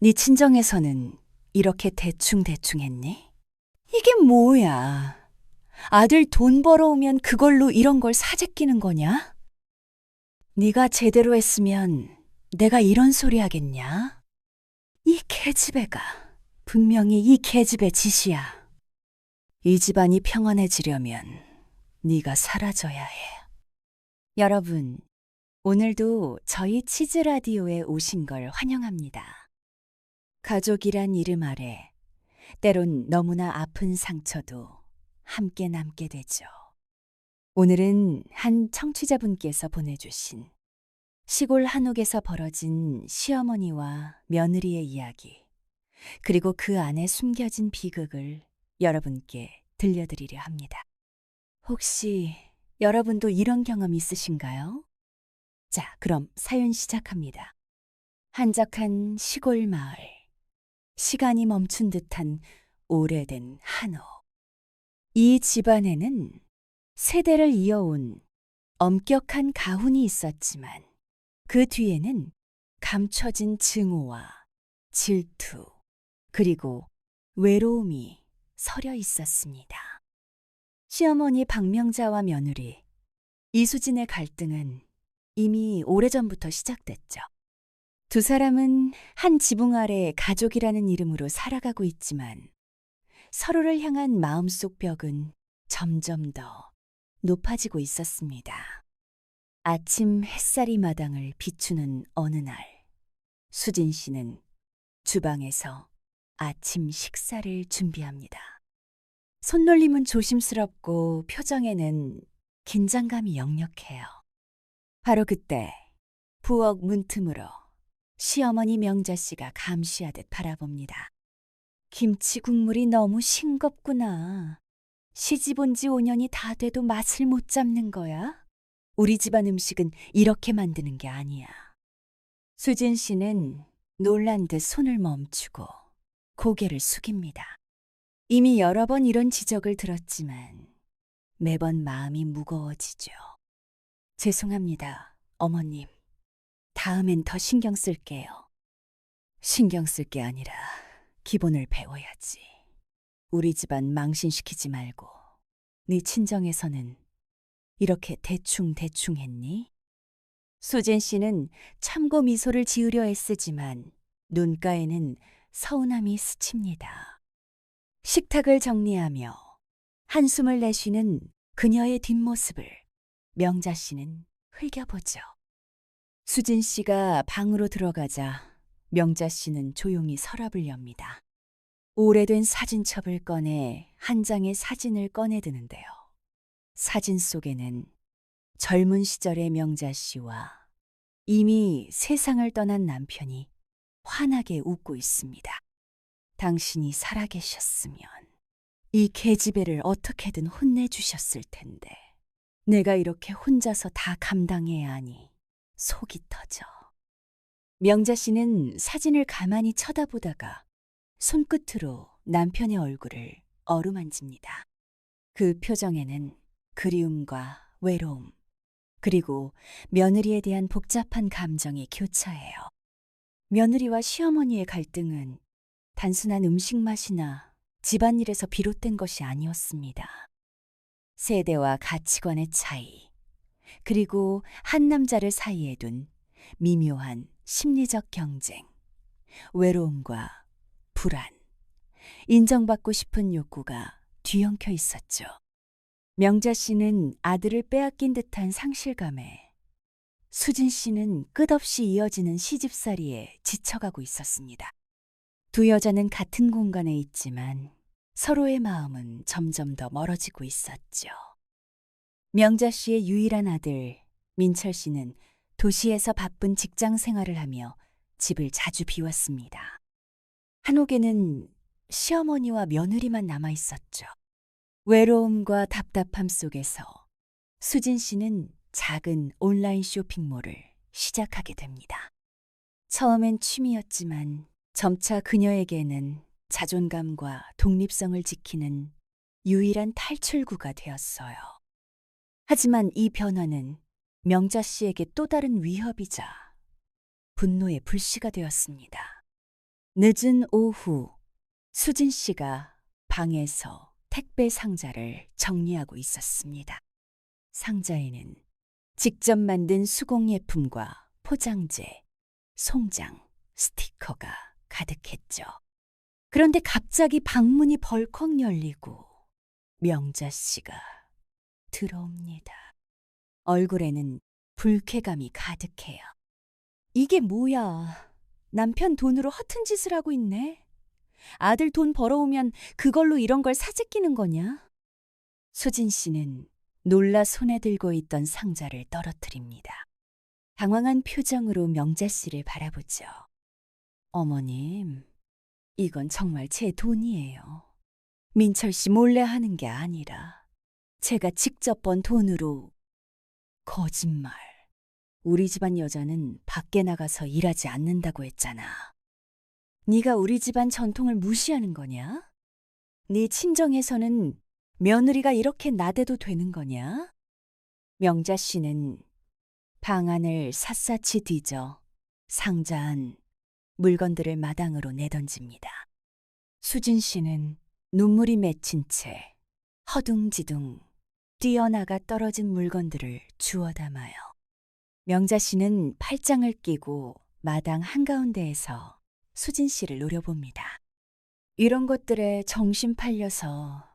네 친정에서는 이렇게 대충대충 했니? 이게 뭐야? 아들 돈 벌어오면 그걸로 이런 걸 사재끼는 거냐? 네가 제대로 했으면 내가 이런 소리 하겠냐? 이 계집애가 분명히 이 계집애 짓이야. 이 집안이 평안해지려면 네가 사라져야 해. 여러분, 오늘도 저희 치즈 라디오에 오신 걸 환영합니다. 가족이란 이름 아래 때론 너무나 아픈 상처도 함께 남게 되죠. 오늘은 한 청취자분께서 보내주신 시골 한옥에서 벌어진 시어머니와 며느리의 이야기, 그리고 그 안에 숨겨진 비극을 여러분께 들려드리려 합니다. 혹시 여러분도 이런 경험 있으신가요? 자, 그럼 사연 시작합니다. 한적한 시골 마을, 시간이 멈춘 듯한 오래된 한옥. 이 집안에는 세대를 이어온 엄격한 가훈이 있었지만 그 뒤에는 감춰진 증오와 질투, 그리고 외로움이 서려 있었습니다. 시어머니 박명자와 며느리 이수진의 갈등은 이미 오래전부터 시작됐죠. 두 사람은 한 지붕 아래 가족이라는 이름으로 살아가고 있지만 서로를 향한 마음속 벽은 점점 더 높아지고 있었습니다. 아침 햇살이 마당을 비추는 어느 날, 수진 씨는 주방에서 아침 식사를 준비합니다. 손놀림은 조심스럽고 표정에는 긴장감이 역력해요. 바로 그때 부엌 문틈으로 시어머니 명자 씨가 감시하듯 바라봅니다. 김치 국물이 너무 싱겁구나. 시집 온 지 5년이 다 돼도 맛을 못 잡는 거야? 우리 집안 음식은 이렇게 만드는 게 아니야. 수진 씨는 놀란 듯 손을 멈추고 고개를 숙입니다. 이미 여러 번 이런 지적을 들었지만 매번 마음이 무거워지죠. 죄송합니다, 어머님. 다음엔 더 신경 쓸게요. 신경 쓸 게 아니라 기본을 배워야지. 우리 집안 망신시키지 말고 네 친정에서는 이렇게 대충대충 했니? 수진 씨는 참고 미소를 지으려 애쓰지만 눈가에는 서운함이 스칩니다. 식탁을 정리하며 한숨을 내쉬는 그녀의 뒷모습을 명자 씨는 흘겨보죠. 수진 씨가 방으로 들어가자 명자 씨는 조용히 서랍을 엽니다. 오래된 사진첩을 꺼내 한 장의 사진을 꺼내드는데요. 사진 속에는 젊은 시절의 명자 씨와 이미 세상을 떠난 남편이 환하게 웃고 있습니다. 당신이 살아계셨으면 이 계집애를 어떻게든 혼내주셨을 텐데 내가 이렇게 혼자서 다 감당해야 하니 속이 터져. 명자 씨는 사진을 가만히 쳐다보다가 손끝으로 남편의 얼굴을 어루만집니다. 그 표정에는 그리움과 외로움, 그리고 며느리에 대한 복잡한 감정이 교차해요. 며느리와 시어머니의 갈등은 단순한 음식 맛이나 집안일에서 비롯된 것이 아니었습니다. 세대와 가치관의 차이, 그리고 한 남자를 사이에 둔 미묘한 심리적 경쟁, 외로움과 불안, 인정받고 싶은 욕구가 뒤엉켜 있었죠. 명자 씨는 아들을 빼앗긴 듯한 상실감에, 수진 씨는 끝없이 이어지는 시집살이에 지쳐가고 있었습니다. 두 여자는 같은 공간에 있지만 서로의 마음은 점점 더 멀어지고 있었죠. 명자 씨의 유일한 아들 민철 씨는 도시에서 바쁜 직장 생활을 하며 집을 자주 비웠습니다. 한옥에는 시어머니와 며느리만 남아 있었죠. 외로움과 답답함 속에서 수진 씨는 작은 온라인 쇼핑몰을 시작하게 됩니다. 처음엔 취미였지만 점차 그녀에게는 자존감과 독립성을 지키는 유일한 탈출구가 되었어요. 하지만 이 변화는 명자 씨에게 또 다른 위협이자 분노의 불씨가 되었습니다. 늦은 오후, 수진 씨가 방에서 택배 상자를 정리하고 있었습니다. 상자에는 직접 만든 수공예품과 포장재, 송장, 스티커가 가득했죠. 그런데 갑자기 방문이 벌컥 열리고 명자 씨가 들어옵니다. 얼굴에는 불쾌감이 가득해요. 이게 뭐야? 남편 돈으로 허튼 짓을 하고 있네. 아들 돈 벌어오면 그걸로 이런 걸 사재끼는 거냐? 수진 씨는 놀라 손에 들고 있던 상자를 떨어뜨립니다. 당황한 표정으로 명자 씨를 바라보죠. 어머님, 이건 정말 제 돈이에요. 민철 씨 몰래 하는 게 아니라 제가 직접 번 돈으로. 거짓말. 우리 집안 여자는 밖에 나가서 일하지 않는다고 했잖아. 네가 우리 집안 전통을 무시하는 거냐? 네 친정에서는 며느리가 이렇게 나대도 되는 거냐? 명자 씨는 방 안을 샅샅이 뒤져 상자 안 물건들을 마당으로 내던집니다. 수진 씨는 눈물이 맺힌 채 허둥지둥 뛰어나가 떨어진 물건들을 주워 담아요. 명자 씨는 팔짱을 끼고 마당 한가운데에서 수진 씨를 노려봅니다. 이런 것들에 정신 팔려서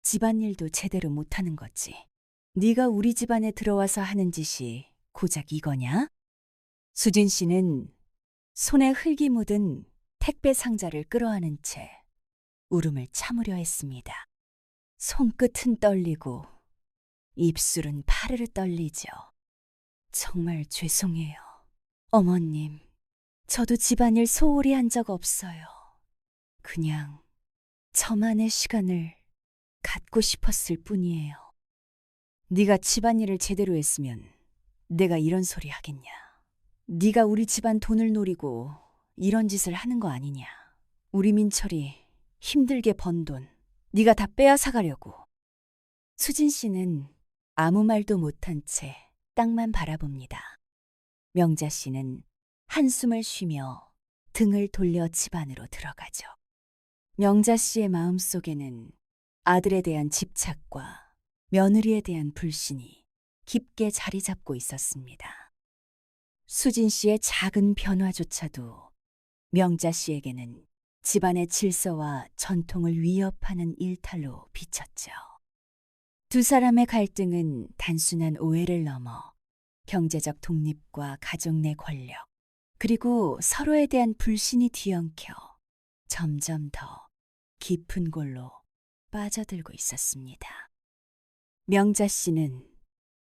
집안일도 제대로 못하는 거지. 네가 우리 집안에 들어와서 하는 짓이 고작 이거냐? 수진 씨는 손에 흙이 묻은 택배 상자를 끌어안은 채 울음을 참으려 했습니다. 손끝은 떨리고 입술은 파르르 떨리죠. 정말 죄송해요. 어머님, 저도 집안일 소홀히 한 적 없어요. 그냥 저만의 시간을 갖고 싶었을 뿐이에요. 네가 집안일을 제대로 했으면 내가 이런 소리 하겠냐. 네가 우리 집안 돈을 노리고 이런 짓을 하는 거 아니냐. 우리 민철이 힘들게 번 돈 네가 다 빼앗아가려고. 수진 씨는 아무 말도 못한 채 땅만 바라봅니다. 명자 씨는 한숨을 쉬며 등을 돌려 집 안으로 들어가죠. 명자 씨의 마음속에는 아들에 대한 집착과 며느리에 대한 불신이 깊게 자리 잡고 있었습니다. 수진 씨의 작은 변화조차도 명자 씨에게는 집안의 질서와 전통을 위협하는 일탈로 비쳤죠. 두 사람의 갈등은 단순한 오해를 넘어 경제적 독립과 가족 내 권력, 그리고 서로에 대한 불신이 뒤엉켜 점점 더 깊은 골로 빠져들고 있었습니다. 명자 씨는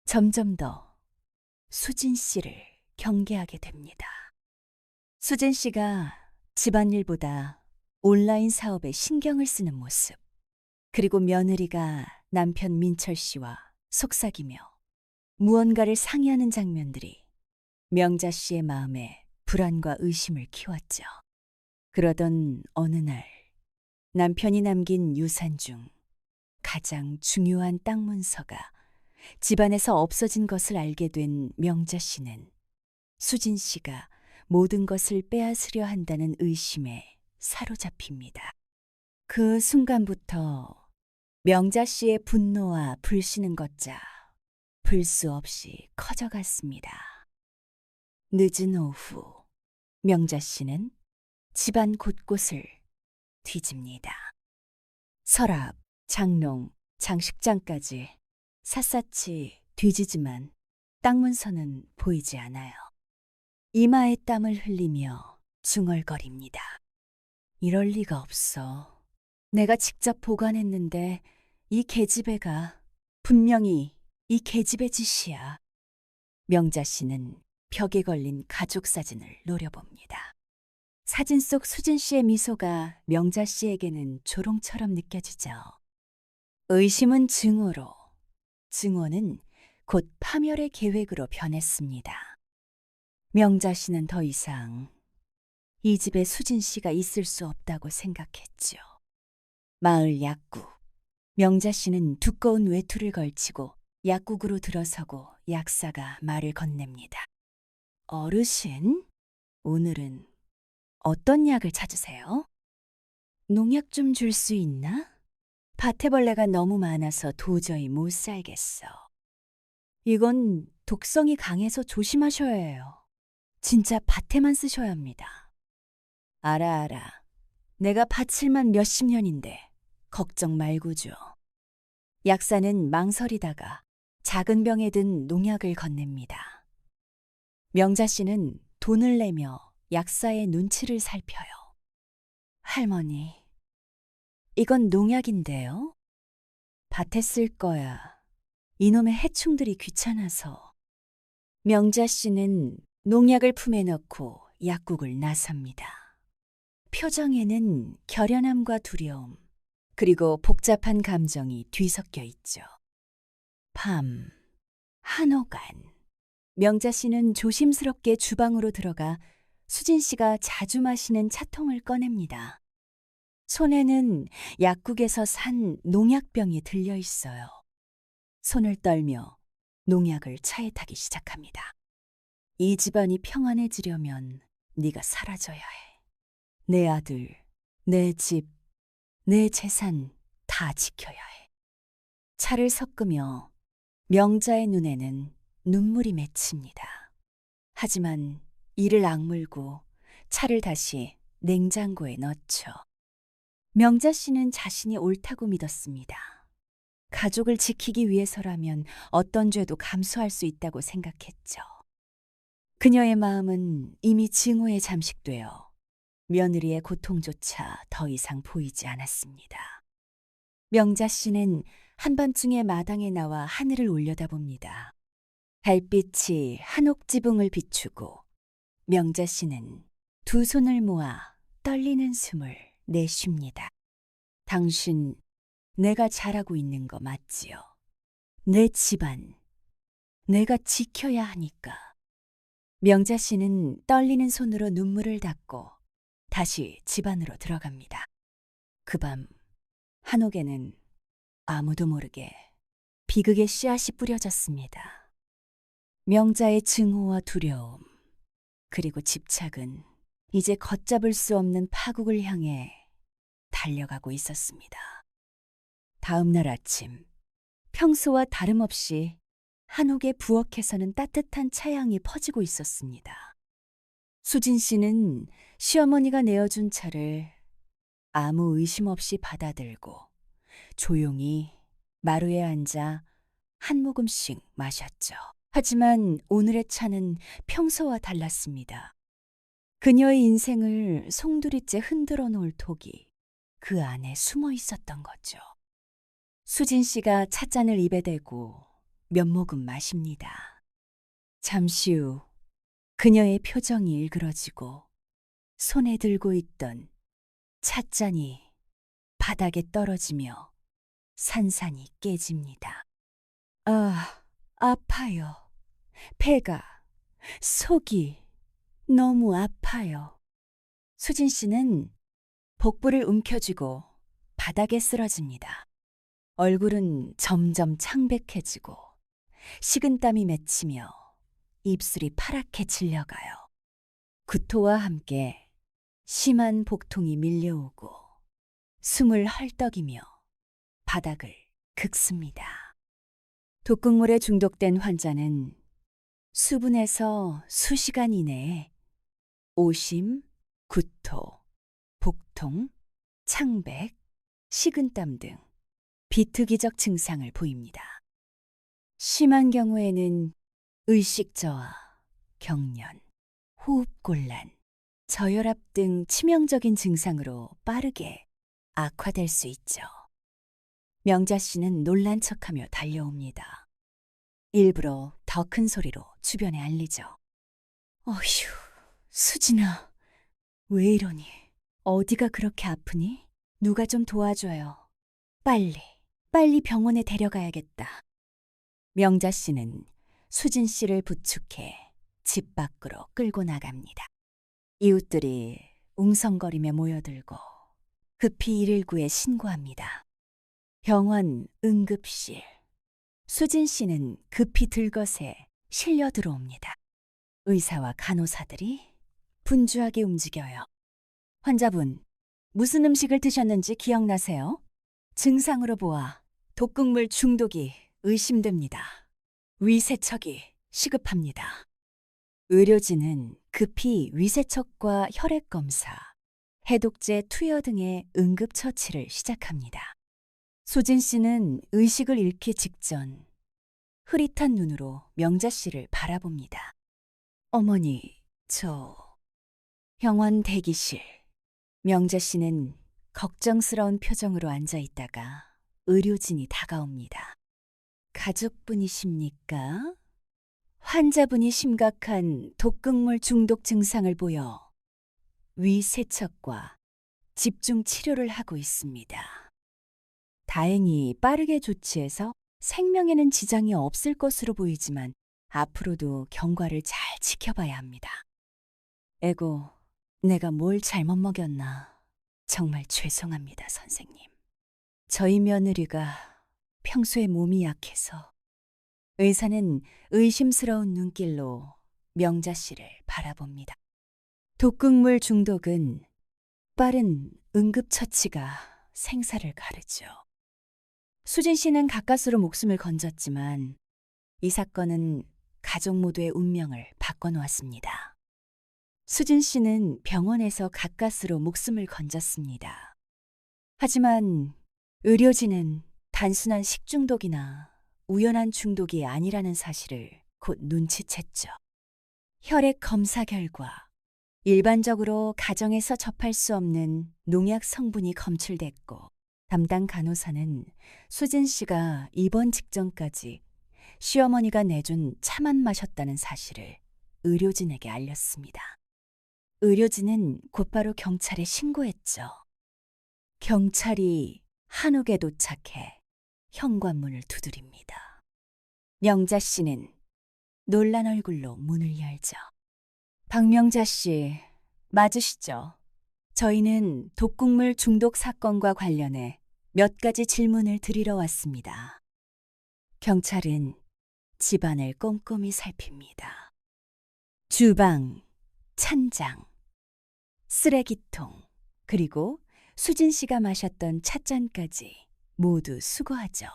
점점 더 수진 씨를 경계하게 됩니다. 수진 씨가 집안일보다 온라인 사업에 신경을 쓰는 모습, 그리고 며느리가 남편 민철 씨와 속삭이며 무언가를 상의하는 장면들이 명자 씨의 마음에 불안과 의심을 키웠죠. 그러던 어느 날 남편이 남긴 유산 중 가장 중요한 땅 문서가 집안에서 없어진 것을 알게 된 명자 씨는 수진 씨가 모든 것을 빼앗으려 한다는 의심에 사로잡힙니다. 그 순간부터 명자 씨의 분노와 불신은 걷자 불 수 없이 커져갔습니다. 늦은 오후, 명자 씨는 집안 곳곳을 뒤집니다. 서랍, 장롱, 장식장까지 샅샅이 뒤지지만 땅 문서는 보이지 않아요. 이마에 땀을 흘리며 중얼거립니다. 이럴 리가 없어. 내가 직접 보관했는데 이 계집애가 분명히 이 계집애 짓이야. 명자 씨는 벽에 걸린 가족 사진을 노려봅니다. 사진 속 수진 씨의 미소가 명자 씨에게는 조롱처럼 느껴지죠. 의심은 증오로, 증오는 곧 파멸의 계획으로 변했습니다. 명자 씨는 더 이상 이 집에 수진 씨가 있을 수 없다고 생각했죠. 마을 약국. 명자 씨는 두꺼운 외투를 걸치고 약국으로 들어서고 약사가 말을 건넵니다. 어르신, 오늘은 어떤 약을 찾으세요? 농약 좀 줄 수 있나? 밭에 벌레가 너무 많아서 도저히 못 살겠어. 이건 독성이 강해서 조심하셔야 해요. 진짜 밭에만 쓰셔야 합니다. 알아. 내가 밭일만 몇십 년인데 걱정 말고 줘. 약사는 망설이다가 작은 병에 든 농약을 건넵니다. 명자 씨는 돈을 내며 약사의 눈치를 살펴요. 할머니, 이건 농약인데요? 밭에 쓸 거야. 이놈의 해충들이 귀찮아서. 명자 씨는 농약을 품에 넣고 약국을 나섭니다. 표정에는 결연함과 두려움, 그리고 복잡한 감정이 뒤섞여 있죠. 밤, 한오간. 명자 씨는 조심스럽게 주방으로 들어가 수진 씨가 자주 마시는 차통을 꺼냅니다. 손에는 약국에서 산 농약병이 들려 있어요. 손을 떨며 농약을 차에 타기 시작합니다. 이 집안이 평안해지려면 네가 사라져야 해. 내 아들, 내 집, 내 재산 다 지켜야 해. 차를 섞으며 명자의 눈에는 눈물이 맺힙니다. 하지만 이를 악물고 차를 다시 냉장고에 넣죠. 명자 씨는 자신이 옳다고 믿었습니다. 가족을 지키기 위해서라면 어떤 죄도 감수할 수 있다고 생각했죠. 그녀의 마음은 이미 증오에 잠식되어 며느리의 고통조차 더 이상 보이지 않았습니다. 명자 씨는 한밤중에 마당에 나와 하늘을 올려다봅니다. 달빛이 한옥 지붕을 비추고 명자 씨는 두 손을 모아 떨리는 숨을 내쉽니다. 당신, 내가 잘하고 있는 거 맞지요? 내 집안, 내가 지켜야 하니까. 명자 씨는 떨리는 손으로 눈물을 닦고 다시 집 안으로 들어갑니다. 그 밤, 한옥에는 아무도 모르게 비극의 씨앗이 뿌려졌습니다. 명자의 증오와 두려움, 그리고 집착은 이제 걷잡을 수 없는 파국을 향해 달려가고 있었습니다. 다음 날 아침, 평소와 다름없이 한옥의 부엌에서는 따뜻한 차향이 퍼지고 있었습니다. 수진 씨는 시어머니가 내어준 차를 아무 의심 없이 받아들고 조용히 마루에 앉아 한 모금씩 마셨죠. 하지만 오늘의 차는 평소와 달랐습니다. 그녀의 인생을 송두리째 흔들어 놓을 독이 그 안에 숨어 있었던 거죠. 수진 씨가 찻잔을 입에 대고 몇 모금 마십니다. 잠시 후 그녀의 표정이 일그러지고 손에 들고 있던 찻잔이 바닥에 떨어지며 산산이 깨집니다. 아, 아파요. 배가, 속이 너무 아파요. 수진 씨는 복부를 움켜쥐고 바닥에 쓰러집니다. 얼굴은 점점 창백해지고 식은땀이 맺히며 입술이 파랗게 질려가요. 구토와 함께 심한 복통이 밀려오고 숨을 헐떡이며 바닥을 긁습니다. 독극물에 중독된 환자는 수분에서 수시간 이내에 오심, 구토, 복통, 창백, 식은땀 등 비특이적 증상을 보입니다. 심한 경우에는 의식저하, 경련, 호흡곤란, 저혈압 등 치명적인 증상으로 빠르게 악화될 수 있죠. 명자 씨는 놀란 척하며 달려옵니다. 일부러 더 큰 소리로 주변에 알리죠. 어휴, 수진아, 왜 이러니? 어디가 그렇게 아프니? 누가 좀 도와줘요. 빨리 병원에 데려가야겠다. 명자 씨는 수진 씨를 부축해 집 밖으로 끌고 나갑니다. 이웃들이 웅성거리며 모여들고 급히 119에 신고합니다. 병원 응급실. 수진 씨는 급히 들것에 실려 들어옵니다. 의사와 간호사들이 분주하게 움직여요. 환자분, 무슨 음식을 드셨는지 기억나세요? 증상으로 보아 독극물 중독이 의심됩니다. 위세척이 시급합니다. 의료진은 급히 위세척과 혈액 검사, 해독제 투여 등의 응급처치를 시작합니다. 수진 씨는 의식을 잃기 직전 흐릿한 눈으로 명자 씨를 바라봅니다. 어머니, 병원 대기실. 명자 씨는 걱정스러운 표정으로 앉아 있다가 의료진이 다가옵니다. 가족분이십니까? 환자분이 심각한 독극물 중독 증상을 보여 위세척과 집중 치료를 하고 있습니다. 다행히 빠르게 조치해서 생명에는 지장이 없을 것으로 보이지만 앞으로도 경과를 잘 지켜봐야 합니다. 에고, 내가 뭘 잘못 먹였나. 정말 죄송합니다, 선생님. 저희 며느리가 평소에 몸이 약해서. 의사는 의심스러운 눈길로 명자 씨를 바라봅니다. 독극물 중독은 빠른 응급처치가 생사를 가르죠. 수진 씨는 가까스로 목숨을 건졌지만 이 사건은 가족 모두의 운명을 바꿔놓았습니다. 수진 씨는 병원에서 가까스로 목숨을 건졌습니다. 하지만 의료진은 단순한 식중독이나 우연한 중독이 아니라는 사실을 곧 눈치챘죠. 혈액 검사 결과 일반적으로 가정에서 접할 수 없는 농약 성분이 검출됐고 담당 간호사는 수진 씨가 입원 직전까지 시어머니가 내준 차만 마셨다는 사실을 의료진에게 알렸습니다. 의료진은 곧바로 경찰에 신고했죠. 경찰이 한옥에 도착해 현관문을 두드립니다. 명자 씨는 놀란 얼굴로 문을 열죠. 박명자 씨, 맞으시죠? 저희는 독극물 중독 사건과 관련해 몇 가지 질문을 드리러 왔습니다. 경찰은 집안을 꼼꼼히 살핍니다. 주방, 찬장, 쓰레기통, 그리고 수진 씨가 마셨던 찻잔까지 모두 수거하죠.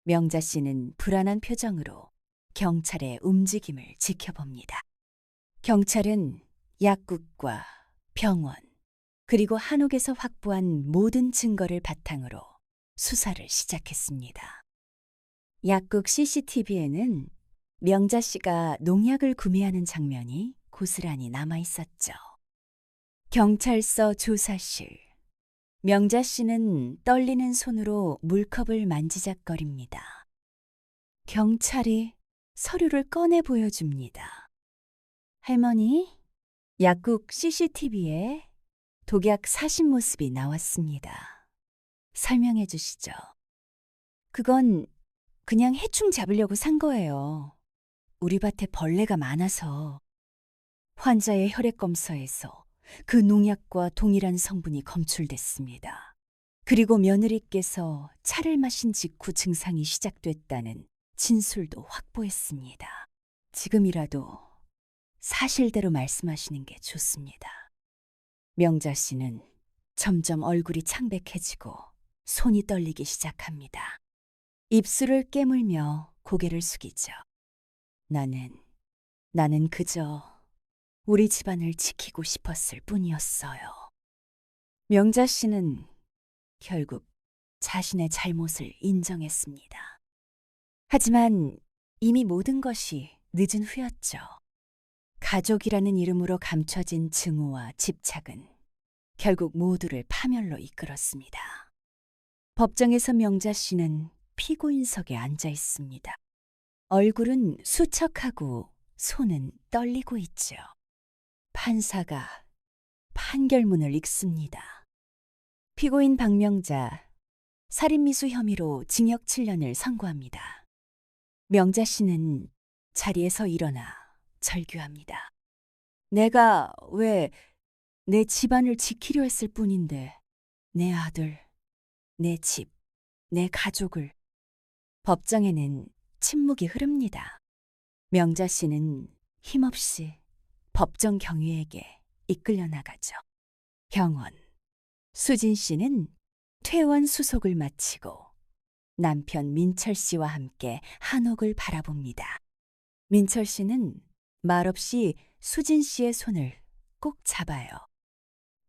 명자 씨는 불안한 표정으로 경찰의 움직임을 지켜봅니다. 경찰은 약국과 병원, 그리고 한옥에서 확보한 모든 증거를 바탕으로 수사를 시작했습니다. 약국 CCTV에는 명자 씨가 농약을 구매하는 장면이 고스란히 남아 있었죠. 경찰서 조사실. 명자 씨는 떨리는 손으로 물컵을 만지작거립니다. 경찰이 서류를 꺼내 보여줍니다. 할머니, 약국 CCTV에 독약 사신 모습이 나왔습니다. 설명해 주시죠. 그건 그냥 해충 잡으려고 산 거예요. 우리 밭에 벌레가 많아서. 환자의 혈액 검사에서 그 농약과 동일한 성분이 검출됐습니다. 그리고 며느리께서 차를 마신 직후 증상이 시작됐다는 진술도 확보했습니다. 지금이라도 사실대로 말씀하시는 게 좋습니다. 명자 씨는 점점 얼굴이 창백해지고 손이 떨리기 시작합니다. 입술을 깨물며 고개를 숙이죠. 나는 그저 우리 집안을 지키고 싶었을 뿐이었어요. 명자 씨는 결국 자신의 잘못을 인정했습니다. 하지만 이미 모든 것이 늦은 후였죠. 가족이라는 이름으로 감춰진 증오와 집착은 결국 모두를 파멸로 이끌었습니다. 법정에서 명자 씨는 피고인석에 앉아 있습니다. 얼굴은 수척하고 손은 떨리고 있죠. 판사가 판결문을 읽습니다. 피고인 박명자, 살인미수 혐의로 징역 7년을 선고합니다. 명자 씨는 자리에서 일어나 절규합니다. 내가 왜 내 집안을 지키려 했을 뿐인데 내 아들, 내 집, 내 가족을. 법정에는 침묵이 흐릅니다. 명자 씨는 힘없이 법정 경위에게 이끌려 나가죠. 병원. 수진 씨는 퇴원 수속을 마치고 남편 민철 씨와 함께 한옥을 바라봅니다. 민철 씨는 말없이 수진 씨의 손을 꼭 잡아요.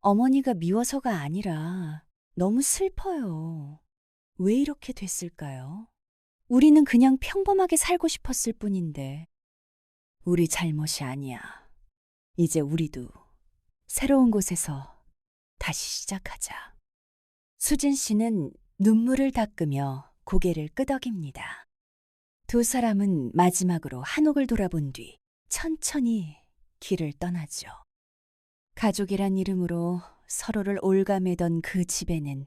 어머니가 미워서가 아니라 너무 슬퍼요. 왜 이렇게 됐을까요? 우리는 그냥 평범하게 살고 싶었을 뿐인데. 우리 잘못이 아니야. 이제 우리도 새로운 곳에서 다시 시작하자. 수진 씨는 눈물을 닦으며 고개를 끄덕입니다. 두 사람은 마지막으로 한옥을 돌아본 뒤 천천히 길을 떠나죠. 가족이란 이름으로 서로를 올가매던 그 집에는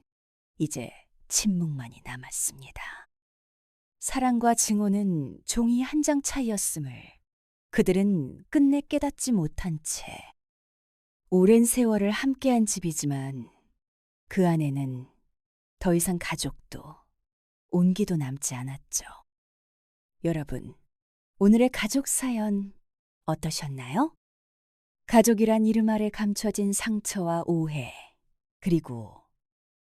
이제 침묵만이 남았습니다. 사랑과 증오는 종이 한 장 차이였음을 그들은 끝내 깨닫지 못한 채 오랜 세월을 함께한 집이지만 그 안에는 더 이상 가족도 온기도 남지 않았죠. 여러분, 오늘의 가족 사연 어떠셨나요? 가족이란 이름 아래 감춰진 상처와 오해, 그리고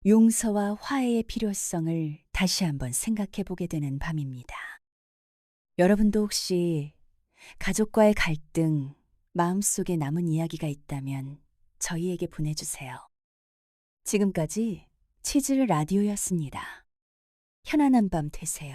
용서와 화해의 필요성을 다시 한번 생각해 보게 되는 밤입니다. 여러분도 혹시 가족과의 갈등, 마음속에 남은 이야기가 있다면 저희에게 보내주세요. 지금까지 치즈 라디오였습니다. 편안한 밤 되세요.